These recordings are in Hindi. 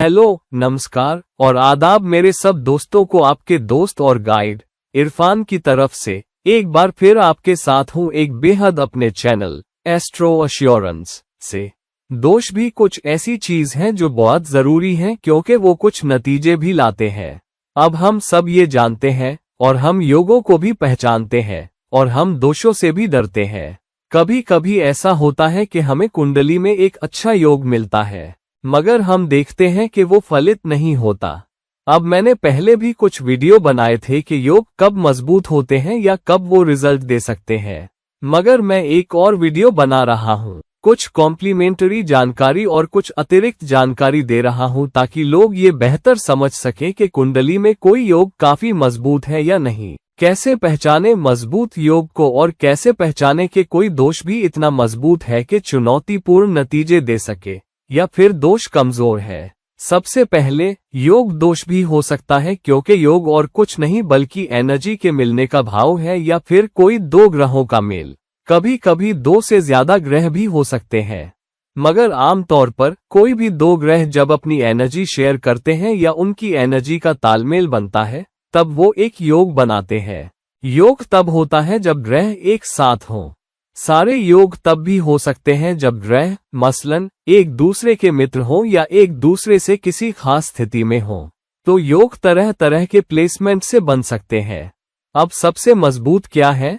हेलो, नमस्कार और आदाब मेरे सब दोस्तों को। आपके दोस्त और गाइड इरफान की तरफ से एक बार फिर आपके साथ हूँ एक बेहद अपने चैनल एस्ट्रो अश्योरेंस से। दोष भी कुछ ऐसी चीज है जो बहुत जरूरी है क्योंकि वो कुछ नतीजे भी लाते हैं। अब हम सब ये जानते हैं और हम योगों को भी पहचानते हैं और हम दोषों से भी डरते हैं। कभी कभी ऐसा होता है कि हमें कुंडली में एक अच्छा योग मिलता है मगर हम देखते हैं कि वो फलित नहीं होता। अब मैंने पहले भी कुछ वीडियो बनाए थे कि योग कब मजबूत होते हैं या कब वो रिजल्ट दे सकते हैं, मगर मैं एक और वीडियो बना रहा हूँ। कुछ कॉम्प्लीमेंट्री जानकारी और कुछ अतिरिक्त जानकारी दे रहा हूँ ताकि लोग ये बेहतर समझ सके कि कुंडली में कोई योग काफी मजबूत है या नहीं। कैसे पहचाने मजबूत योग को और कैसे पहचाने कि कोई दोष भी इतना मजबूत है कि चुनौतीपूर्ण नतीजे दे सके या फिर दोष कमजोर है। सबसे पहले योग दोष भी हो सकता है क्योंकि योग और कुछ नहीं बल्कि एनर्जी के मिलने का भाव है या फिर कोई दो ग्रहों का मेल। कभी कभी दो से ज्यादा ग्रह भी हो सकते हैं, मगर आमतौर पर कोई भी दो ग्रह जब अपनी एनर्जी शेयर करते हैं या उनकी एनर्जी का तालमेल बनता है तब वो एक योग बनाते हैं। योग तब होता है जब ग्रह एक साथ हों। सारे योग तब भी हो सकते हैं जब ग्रह मसलन एक दूसरे के मित्र हों या एक दूसरे से किसी खास स्थिति में हों। तो योग तरह तरह के प्लेसमेंट से बन सकते हैं। अब सबसे मजबूत क्या है?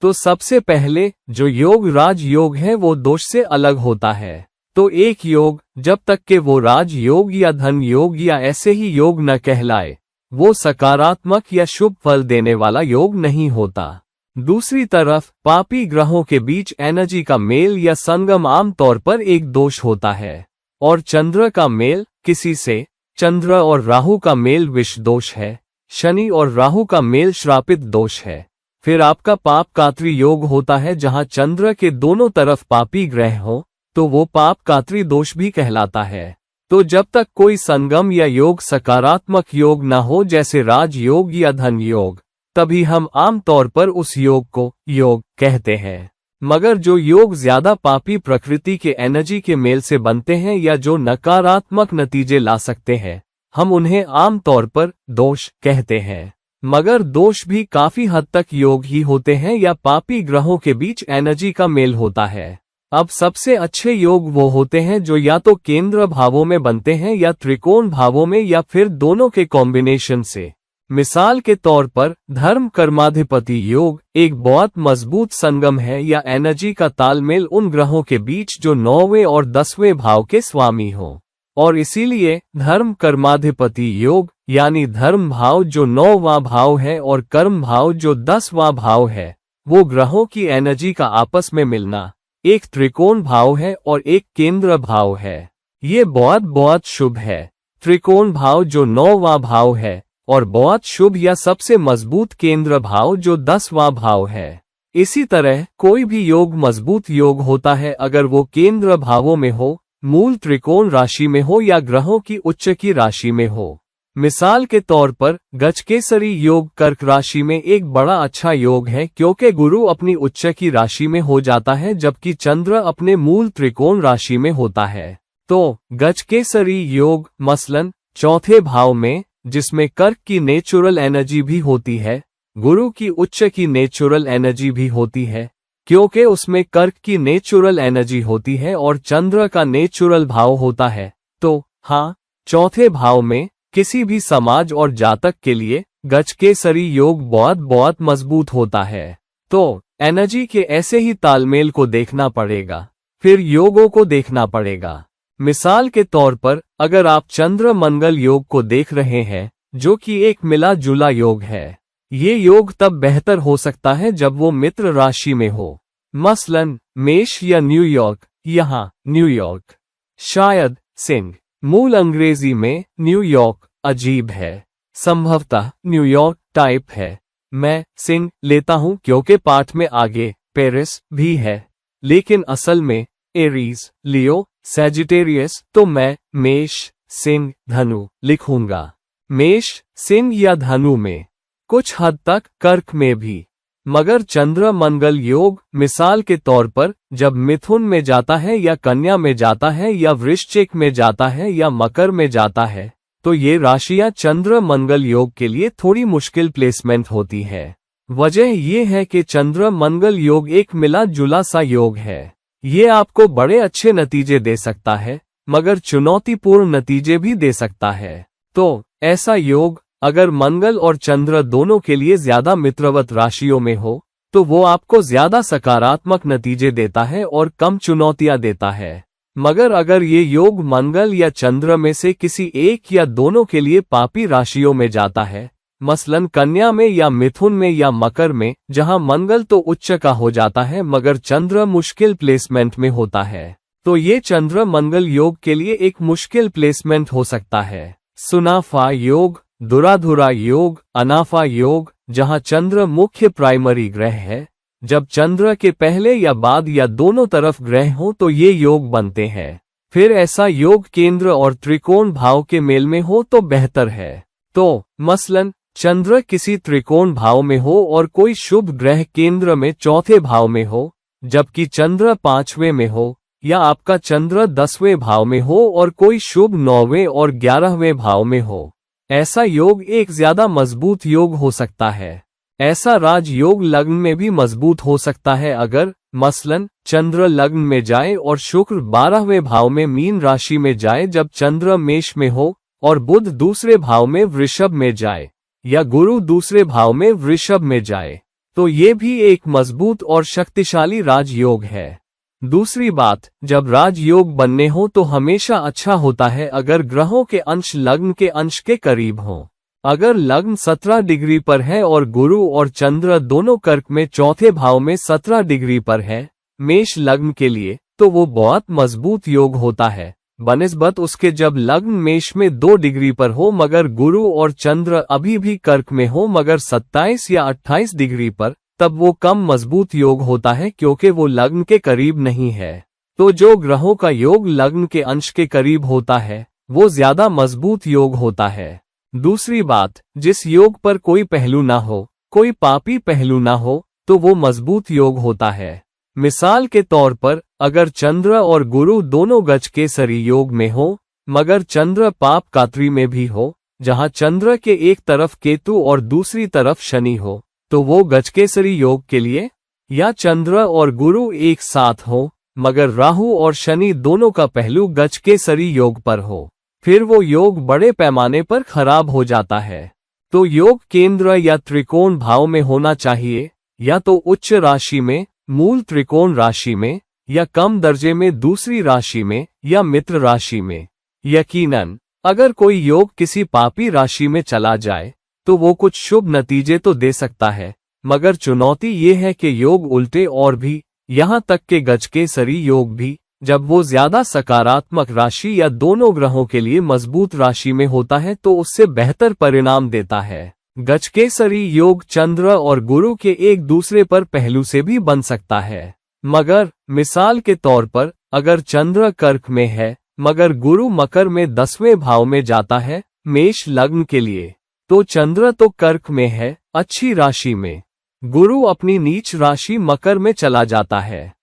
तो सबसे पहले जो योग राज योग है वो दोष से अलग होता है। तो एक योग जब तक के वो राज योग या धन योग या ऐसे ही योग न कहलाए, वो सकारात्मक या शुभ फल देने वाला योग नहीं होता। दूसरी तरफ पापी ग्रहों के बीच एनर्जी का मेल या संगम आमतौर पर एक दोष होता है। और चंद्र का मेल किसी से, चंद्र और राहु का मेल विष दोष है, शनि और राहु का मेल श्रापित दोष है। फिर आपका पाप कात्री योग होता है जहां चंद्र के दोनों तरफ पापी ग्रह हो, तो वो पाप कात्री दोष भी कहलाता है। तो जब तक कोई संगम या योग सकारात्मक योग न हो जैसे राज योग या धन योग, तभी हम आमतौर पर उस योग को योग कहते हैं। मगर जो योग ज्यादा पापी प्रकृति के एनर्जी के मेल से बनते हैं या जो नकारात्मक नतीजे ला सकते हैं, हम उन्हें आमतौर पर दोष कहते हैं। मगर दोष भी काफी हद तक योग ही होते हैं या पापी ग्रहों के बीच एनर्जी का मेल होता है। अब सबसे अच्छे योग वो होते हैं जो या तो केंद्र भावों में बनते हैं या त्रिकोण भावों में या फिर दोनों के कॉम्बिनेशन से। मिसाल के तौर पर धर्म कर्माधिपति योग एक बहुत मजबूत संगम है या एनर्जी का तालमेल उन ग्रहों के बीच जो 9वें और 10वें भाव के स्वामी हो। और इसीलिए धर्म कर्माधिपति योग यानी धर्म भाव जो 9वां भाव है और कर्म भाव जो 10वां भाव है, वो ग्रहों की एनर्जी का आपस में मिलना एक त्रिकोण भाव है और एक केंद्र भाव है। ये बहुत शुभ है। त्रिकोण भाव जो 9वां भाव है और बहुत शुभ या सबसे मजबूत केंद्र भाव जो 10वां भाव है। इसी तरह कोई भी योग मजबूत योग होता है अगर वो केंद्र भावों में हो, मूल त्रिकोण राशि में हो या ग्रहों की उच्च की राशि में हो। मिसाल के तौर पर गजकेसरी योग कर्क राशि में एक बड़ा अच्छा योग है क्योंकि गुरु अपनी उच्च की राशि में हो जाता है जबकि चंद्र अपने मूल त्रिकोण राशि में होता है। तो गजकेसरी योग मसलन चौथे भाव में, जिसमें कर्क की नेचुरल एनर्जी भी होती है, गुरु की उच्च की नेचुरल एनर्जी भी होती है क्योंकि उसमें कर्क की नेचुरल एनर्जी होती है और चंद्र का नेचुरल भाव होता है। तो हाँ, चौथे भाव में किसी भी समाज और जातक के लिए गजकेसरी योग बहुत मजबूत होता है। तो एनर्जी के ऐसे ही तालमेल को देखना पड़ेगा, फिर योगों को देखना पड़ेगा। मिसाल के तौर पर अगर आप चंद्र मंगल योग को देख रहे हैं जो कि एक मिला जुला योग है, ये योग तब बेहतर हो सकता है जब वो मित्र राशि में हो, मसलन मेष या न्यूयॉर्क। यहाँ न्यूयॉर्क शायद सिंह, मूल अंग्रेजी में न्यूयॉर्क अजीब है, संभवतः न्यूयॉर्क टाइप है। मैं सिंह लेता हूं क्योंकि पाठ में आगे पेरिस भी है, लेकिन असल में एरीज, लियो, सैजिटेरियस, तो मैं मेष सिंह धनु लिखूंगा। मेष सिंह या धनु में, कुछ हद तक कर्क में भी। मगर चंद्र मंगल योग मिसाल के तौर पर जब मिथुन में जाता है या कन्या में जाता है या वृश्चिक में जाता है या मकर में जाता है, तो ये राशियां चंद्र मंगल योग के लिए थोड़ी मुश्किल प्लेसमेंट होती है। वजह ये है कि चंद्र मंगल योग एक मिला जुला सा योग है। ये आपको बड़े अच्छे नतीजे दे सकता है, मगर चुनौतीपूर्ण नतीजे भी दे सकता है। तो ऐसा योग अगर मंगल और चंद्र दोनों के लिए ज्यादा मित्रवत राशियों में हो, तो वो आपको ज्यादा सकारात्मक नतीजे देता है और कम चुनौतियां देता है। मगर अगर ये योग मंगल या चंद्र में से किसी एक या दोनों के लिए पापी राशियों में जाता है, मसलन कन्या में या मिथुन में या मकर में, जहां मंगल तो उच्च का हो जाता है मगर चंद्र मुश्किल प्लेसमेंट में होता है, तो ये चंद्र मंगल योग के लिए एक मुश्किल प्लेसमेंट हो सकता है। सुनाफा योग, दुराधुरा योग, अनाफा योग, जहां चंद्र मुख्य प्राइमरी ग्रह है, जब चंद्र के पहले या बाद या दोनों तरफ ग्रह हो तो ये योग बनते हैं। फिर ऐसा योग केंद्र और त्रिकोण भाव के मेल में हो तो बेहतर है। तो मसलन चंद्र किसी त्रिकोण भाव में हो और कोई शुभ ग्रह केंद्र में चौथे भाव में हो, जबकि चंद्र 5वें में हो, या आपका चंद्र 10वें भाव में हो और कोई शुभ 9वें और 11वें भाव में हो, ऐसा योग एक ज्यादा मजबूत योग हो सकता है। ऐसा राजयोग लग्न में भी मजबूत हो सकता है अगर मसलन चंद्र लग्न में जाए और शुक्र 12वें भाव में मीन राशि में जाए जब चंद्र मेष में हो और बुध दूसरे भाव में वृषभ में जाए या गुरु दूसरे भाव में वृषभ में जाए, तो ये भी एक मजबूत और शक्तिशाली राजयोग है। दूसरी बात, जब राजयोग बनने हो तो हमेशा अच्छा होता है अगर ग्रहों के अंश लग्न के अंश के करीब हों। अगर लग्न 17 डिग्री पर है और गुरु और चंद्र दोनों कर्क में चौथे भाव में 17 डिग्री पर है मेष लग्न के लिए, तो वो बहुत मजबूत योग होता है बनिस्बत उसके जब लग्न मेष में 2 डिग्री पर हो मगर गुरु और चंद्र अभी भी कर्क में हो मगर 27 या 28 डिग्री पर, तब वो कम मजबूत योग होता है क्योंकि वो लग्न के करीब नहीं है। तो जो ग्रहों का योग लग्न के अंश के करीब होता है वो ज्यादा मजबूत योग होता है। दूसरी बात, जिस योग पर कोई पहलू ना हो, कोई पापी पहलू ना हो, तो वो मजबूत योग होता है। मिसाल के तौर पर अगर चंद्र और गुरु दोनों गजकेसरी योग में हो मगर चंद्र पाप कात्री में भी हो, जहां चंद्र के एक तरफ केतु और दूसरी तरफ शनि हो, तो वो गजकेसरी योग के लिए, या चंद्र और गुरु एक साथ हो मगर राहु और शनि दोनों का पहलू गजकेसरी योग पर हो, फिर वो योग बड़े पैमाने पर खराब हो जाता है। तो योग केंद्र या त्रिकोण भाव में होना चाहिए, या तो उच्च राशि में, मूल त्रिकोण राशि में, या कम दर्जे में दूसरी राशि में, या मित्र राशि में। यकीनन अगर कोई योग किसी पापी राशि में चला जाए तो वो कुछ शुभ नतीजे तो दे सकता है, मगर चुनौती ये है कि योग उल्टे और भी, यहाँ तक के गजकेसरी योग भी, जब वो ज्यादा सकारात्मक राशि या दोनों ग्रहों के लिए मजबूत राशि में होता है तो उससे बेहतर परिणाम देता है। गजकेसरी योग चंद्र और गुरु के एक दूसरे पर पहलू से भी बन सकता है, मगर मिसाल के तौर पर अगर चंद्र कर्क में है मगर गुरु मकर में 10वें भाव में जाता है मेष लग्न के लिए, तो चंद्र तो कर्क में है अच्छी राशि में, गुरु अपनी नीच राशि मकर में चला जाता है,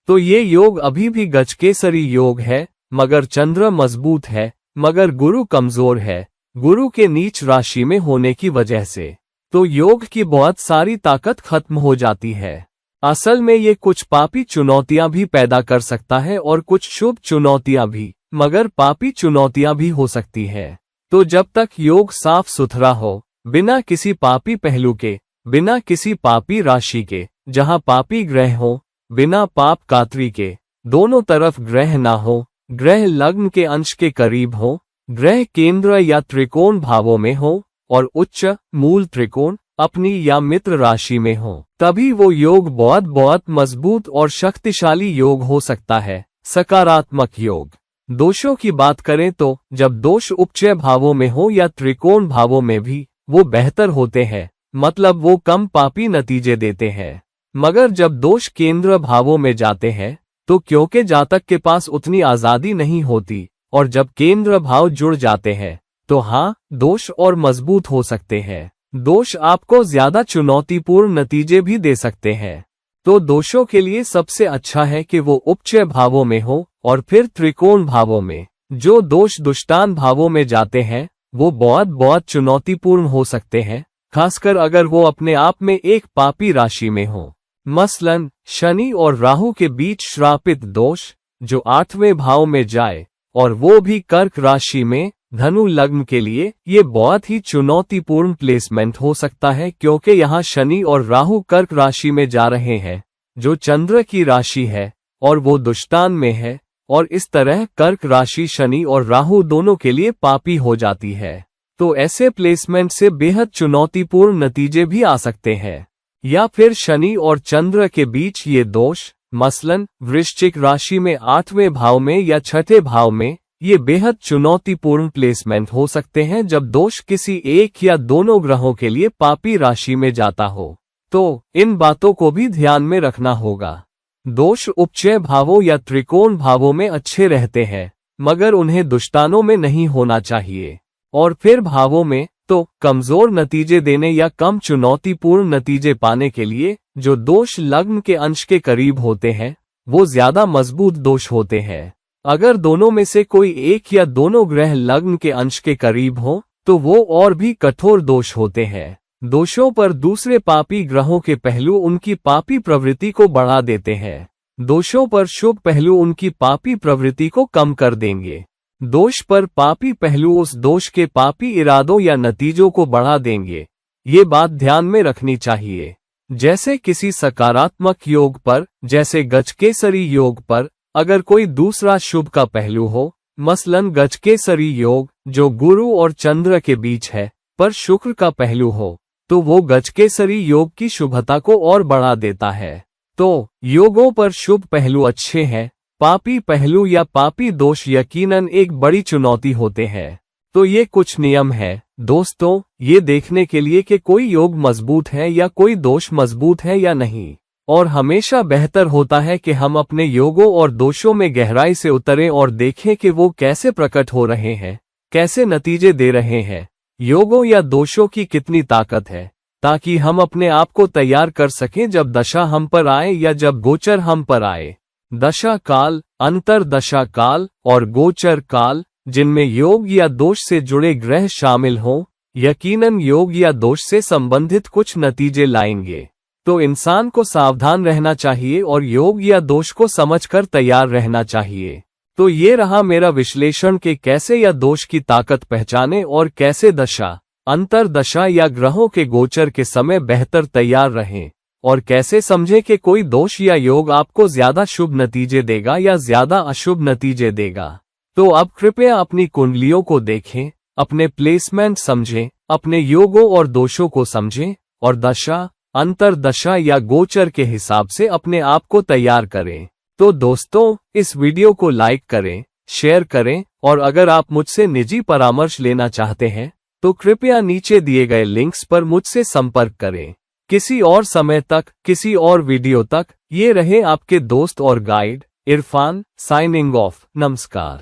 तो ये योग अभी भी गजकेसरी योग है मगर चंद्र मजबूत है मगर गुरु कमजोर है गुरु के नीच राशि में होने की वजह से, तो योग की बहुत सारी ताकत खत्म हो जाती है। असल में ये कुछ पापी चुनौतियां भी पैदा कर सकता है और कुछ शुभ चुनौतियां भी, मगर पापी चुनौतियां भी हो सकती है। तो जब तक योग साफ सुथरा हो, बिना किसी पापी पहलू के, बिना किसी पापी राशि के, जहां पापी ग्रह हो, बिना पाप कात्री के, दोनों तरफ ग्रह ना हो, ग्रह लग्न के अंश के करीब हो, ग्रह केंद्र या त्रिकोण भावों में हो और उच्च मूल त्रिकोण अपनी या मित्र राशि में हो, तभी वो योग बहुत बहुत मजबूत और शक्तिशाली योग हो सकता है, सकारात्मक योग। दोषों की बात करें तो जब दोष उपचय भावों में हो या त्रिकोण भावों में भी, वो बेहतर होते हैं, मतलब वो कम पापी नतीजे देते हैं। मगर जब दोष केंद्र भावों में जाते हैं तो क्योंकि जातक के पास उतनी आजादी नहीं होती, और जब केंद्र भाव जुड़ जाते हैं तो हाँ, दोष और मजबूत हो सकते हैं। दोष आपको ज्यादा चुनौतीपूर्ण नतीजे भी दे सकते हैं। तो दोषों के लिए सबसे अच्छा है कि वो उपचय भावों में हो और फिर त्रिकोण भावों में। जो दोष दुष्टान भावों में जाते हैं वो बहुत चुनौतीपूर्ण हो सकते हैं, खासकर अगर वो अपने आप में एक पापी राशि में हो। मसलन शनि और राहु के बीच श्रापित दोष जो 8वें भाव में जाए और वो भी कर्क राशि में, धनु लग्न के लिए ये बहुत ही चुनौतीपूर्ण प्लेसमेंट हो सकता है, क्योंकि यहाँ शनि और राहु कर्क राशि में जा रहे हैं जो चंद्र की राशि है और वो दुष्टान में है, और इस तरह कर्क राशि शनि और राहु दोनों के लिए पापी हो जाती है। तो ऐसे प्लेसमेंट से बेहद चुनौतीपूर्ण नतीजे भी आ सकते हैं। या फिर शनि और चंद्र के बीच ये दोष, मसलन वृश्चिक राशि में 8वें भाव में या 6ठे भाव में, ये बेहद चुनौतीपूर्ण प्लेसमेंट हो सकते हैं जब दोष किसी एक या दोनों ग्रहों के लिए पापी राशि में जाता हो। तो इन बातों को भी ध्यान में रखना होगा। दोष उपचय भावों या त्रिकोण भावों में अच्छे रहते हैं, मगर उन्हें दुष्टानों में नहीं होना चाहिए। और फिर भावों में तो कमजोर नतीजे देने या कम चुनौतीपूर्ण नतीजे पाने के लिए जो दोष लग्न के अंश के करीब होते हैं वो ज्यादा मजबूत दोष होते हैं। अगर दोनों में से कोई एक या दोनों ग्रह लग्न के अंश के करीब हो तो वो और भी कठोर दोष होते हैं। दोषों पर दूसरे पापी ग्रहों के पहलू उनकी पापी प्रवृत्ति को बढ़ा देते हैं। दोषों पर शुभ पहलू उनकी पापी प्रवृत्ति को कम कर देंगे। दोष पर पापी पहलू उस दोष के पापी इरादों या नतीजों को बढ़ा देंगे। ये बात ध्यान में रखनी चाहिए। जैसे किसी सकारात्मक योग पर, जैसे गजकेसरी योग पर, अगर कोई दूसरा शुभ का पहलू हो, मसलन गजकेसरी योग जो गुरु और चंद्र के बीच है पर शुक्र का पहलू हो, तो वो गजकेसरी योग की शुभता को और बढ़ा देता है। तो योगों पर शुभ पहलू अच्छे हैं, पापी पहलू या पापी दोष यकीनन एक बड़ी चुनौती होते हैं। तो ये कुछ नियम है दोस्तों, ये देखने के लिए कि कोई योग मजबूत है या कोई दोष मजबूत है या नहीं। और हमेशा बेहतर होता है कि हम अपने योगों और दोषों में गहराई से उतरें और देखें कि वो कैसे प्रकट हो रहे हैं, कैसे नतीजे दे रहे हैं, योगों या दोषों की कितनी ताकत है, ताकि हम अपने आप को तैयार कर सकें जब दशा हम पर आए या जब गोचर हम पर आए। दशा काल, अंतर दशा काल और गोचर काल जिनमें योग या दोष से जुड़े ग्रह शामिल हों, यकीनन योग या दोष से संबंधित कुछ नतीजे लाएंगे। तो इंसान को सावधान रहना चाहिए और योग या दोष को समझकर तैयार रहना चाहिए। तो ये रहा मेरा विश्लेषण कि कैसे या दोष की ताकत पहचाने और कैसे दशा, अंतर दशा या ग्रहों के गोचर के समय बेहतर तैयार रहें, और कैसे समझें कि कोई दोष या योग आपको ज्यादा शुभ नतीजे देगा या ज्यादा अशुभ नतीजे देगा। तो अब कृपया अपनी कुंडलियों को देखें, अपने प्लेसमेंट समझें, अपने योगों और दोषों को समझें और दशा, अंतर दशा या गोचर के हिसाब से अपने आप को तैयार करें। तो दोस्तों, इस वीडियो को लाइक करें, शेयर करें, और अगर आप मुझसे निजी परामर्श लेना चाहते हैं तो कृपया नीचे दिए गए लिंक्स पर मुझसे संपर्क करें। किसी और समय तक, किसी और वीडियो तक, ये रहे आपके दोस्त और गाइड इरफान, साइनिंग ऑफ। नमस्कार।